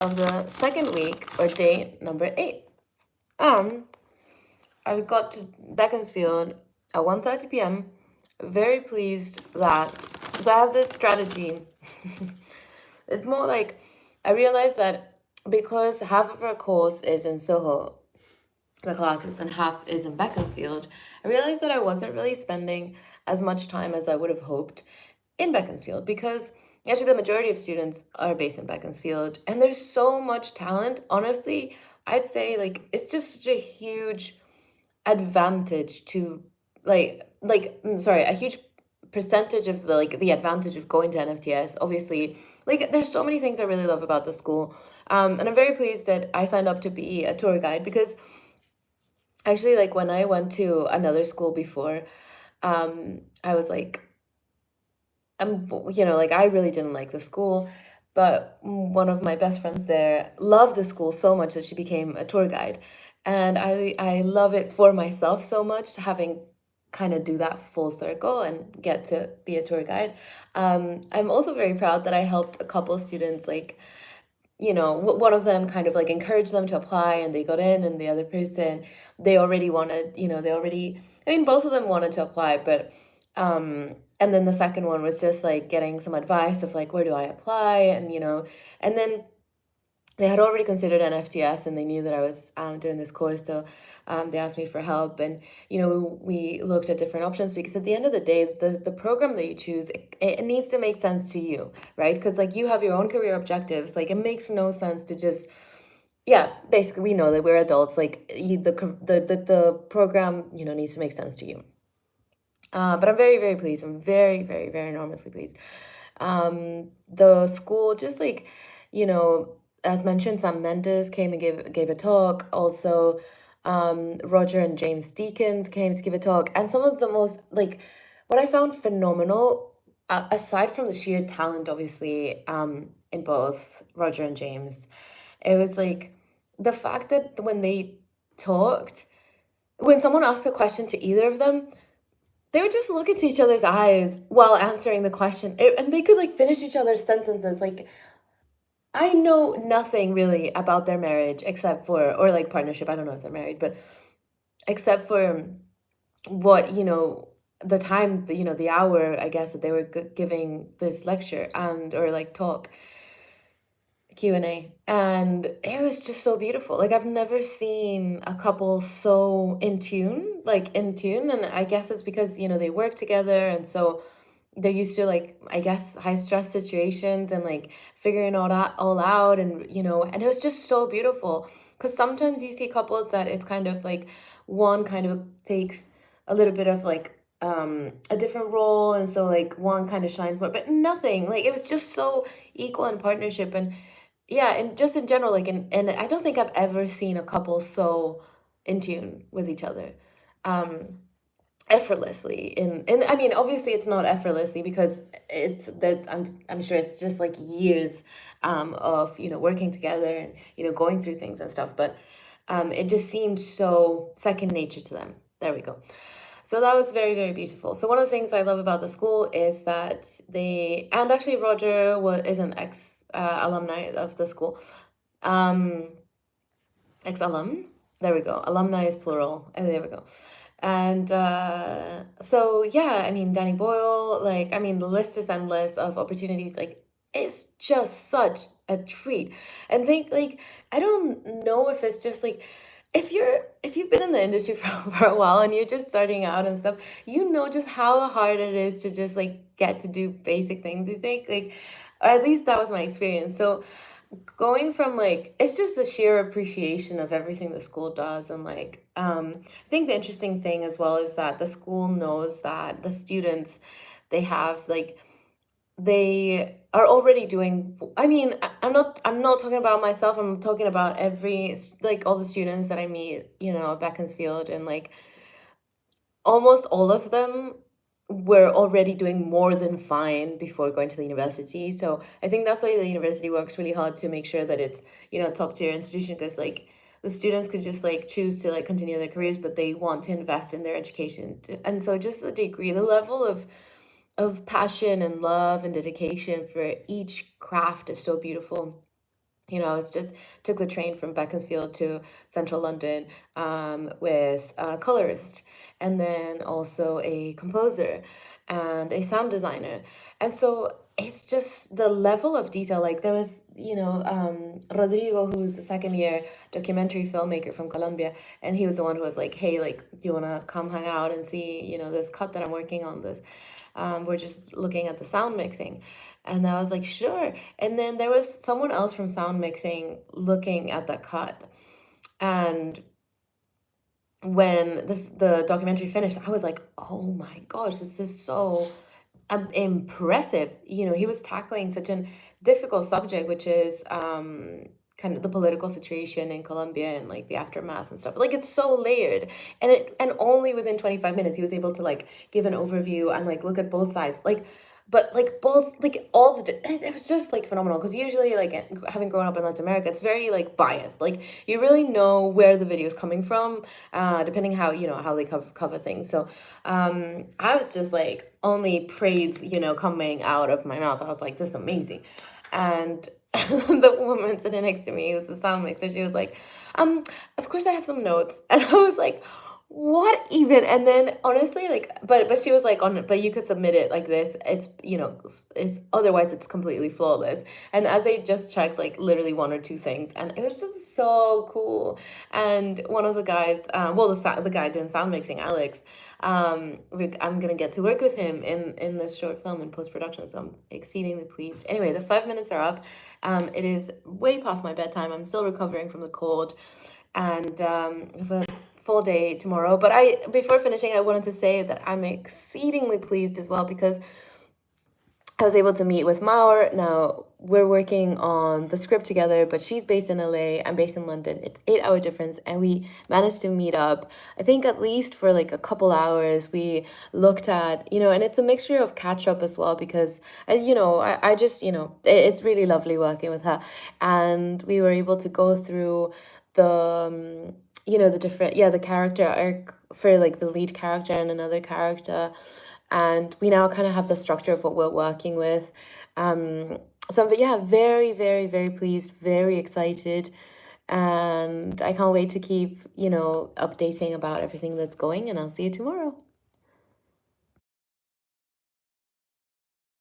of the second week, or day number 8. Um, I got to Beaconsfield at 1:30 p.m. Very pleased that, so I have this strategy. It's more like I realized that because half of our course is in Soho, the classes, and half is in Beaconsfield, I realized that I wasn't really spending as much time as I would have hoped in Beaconsfield, because actually the majority of students are based in Beaconsfield and there's so much talent. Honestly, I'd say like it's just such a huge advantage to sorry, a huge percentage of the advantage of going to NFTS. Obviously, like there's so many things I really love about the school. And I'm very pleased that I signed up to be a tour guide, because actually, like when I went to another school before, I was like, like I really didn't like the school, but one of my best friends there loved the school so much that she became a tour guide. And I love it for myself so much, having kind of do that full circle and get to be a tour guide. I'm also very proud that I helped a couple students, like, one of them kind of like encouraged them to apply and they got in, and the other person, they already wanted, I mean, both of them wanted to apply, but, and then the second one was just like getting some advice of like, where do I apply? And, and then they had already considered NFTS and they knew that I was doing this course. So they asked me for help, and we looked at different options, because at the end of the day, the program that you choose, it needs to make sense to you, right? Because like you have your own career objectives. Like it makes no sense to just, yeah, basically we know that we're adults. Like the program needs to make sense to you. But I'm very, very pleased. I'm very, very, very enormously pleased. The school, just like, as mentioned, Sam Mendes came and gave a talk. Also, Roger and James Deakins came to give a talk. And some of the most, like, what I found phenomenal, aside from the sheer talent, obviously, in both Roger and James, it was like the fact that when they talked, when someone asked a question to either of them, they would just look into each other's eyes while answering the question, and they could like finish each other's sentences. Like, I know nothing really about their marriage except for, or like partnership. I don't know if they're married, but except for what, the time, the hour, I guess, that they were giving this lecture and or like talk. Q&A, and it was just so beautiful. Like I've never seen a couple so in tune, and I guess it's because, they work together, and so they're used to, like, I guess, high stress situations and like figuring all out, and and it was just so beautiful, because sometimes you see couples that it's kind of like one kind of takes a little bit of like a different role, and so like one kind of shines more, but nothing, like it was just so equal in partnership. And yeah, and just in general, like, and I don't think I've ever seen a couple so in tune with each other, um, effortlessly. In I mean, obviously, it's not effortlessly, because it's that I'm sure it's just like years, of working together and going through things and stuff. But it just seemed so second nature to them. There we go. So that was very, very beautiful. So one of the things I love about the school is that and actually Roger is an ex alumni of the school. Um, ex-alum. There we go. Alumni is plural. And there we go. And so yeah, I mean, Danny Boyle, like, I mean, the list is endless of opportunities. Like, it's just such a treat. And think, like, I don't know if it's just like, if you've been in the industry for a while and you're just starting out and stuff, just how hard it is to just like get to do basic things, you think, like, or at least that was my experience. So going from like, it's just a sheer appreciation of everything the school does. And like, I think the interesting thing as well is that the school knows that the students, they have like, they are already doing, I mean, I'm not talking about myself, I'm talking about like all the students that I meet, at Beaconsfield, and like almost all of them were already doing more than fine before going to the university. So I think that's why the university works really hard to make sure that it's, top tier institution, because like the students could just like choose to like continue their careers, but they want to invest in their education. And so just the degree, the level of passion and love and dedication for each craft is so beautiful. I was just took the train from Beaconsfield to central London with a colorist and then also a composer and a sound designer. And so it's just the level of detail. Like there was, Rodrigo, who's a second year documentary filmmaker from Colombia, and he was the one who was like, hey, like, do you want to come hang out and see, this cut that I'm working on this? We're just looking at the sound mixing. And I was like, sure. And then there was someone else from sound mixing looking at the cut. And when the documentary finished, I was like, oh my gosh, this is so impressive. He was tackling such a difficult subject, which is kind of the political situation in Colombia and like the aftermath and stuff. Like it's so layered, and only within 25 minutes he was able to like give an overview and like look at both sides. Like, but like both like all it was just like phenomenal because usually like having grown up in Latin America, it's very like biased. Like you really know where the video is coming from, depending how how they cover things. So I was just like only praise, coming out of my mouth. I was like, this is amazing. And the woman sitting next to me, who's the sound mixer, she was like, of course I have some notes. And I was like, what even? And then honestly, like, but she was like, on, but you could submit it like this. It's, it's otherwise it's completely flawless. And as they just checked, like literally one or two things, and it was just so cool. And one of the guys, the guy doing sound mixing, Alex, I'm gonna get to work with him in this short film in post production, so I'm exceedingly pleased. Anyway, the 5 minutes are up. It is way past my bedtime. I'm still recovering from the cold, and I have a full day tomorrow. But before finishing, I wanted to say that I'm exceedingly pleased as well because I was able to meet with Maur. Now we're working on the script together, but she's based in LA. I'm based in London. It's 8 hour difference, and we managed to meet up. I think at least for like a couple hours. We looked at, and it's a mixture of catch up as well because, I just, it's really lovely working with her, and we were able to go through the. The different, the character arc for like the lead character and another character, and we now kind of have the structure of what we're working with. But yeah, very, very, very pleased, very excited, and I can't wait to keep, updating about everything that's going, and I'll see you tomorrow.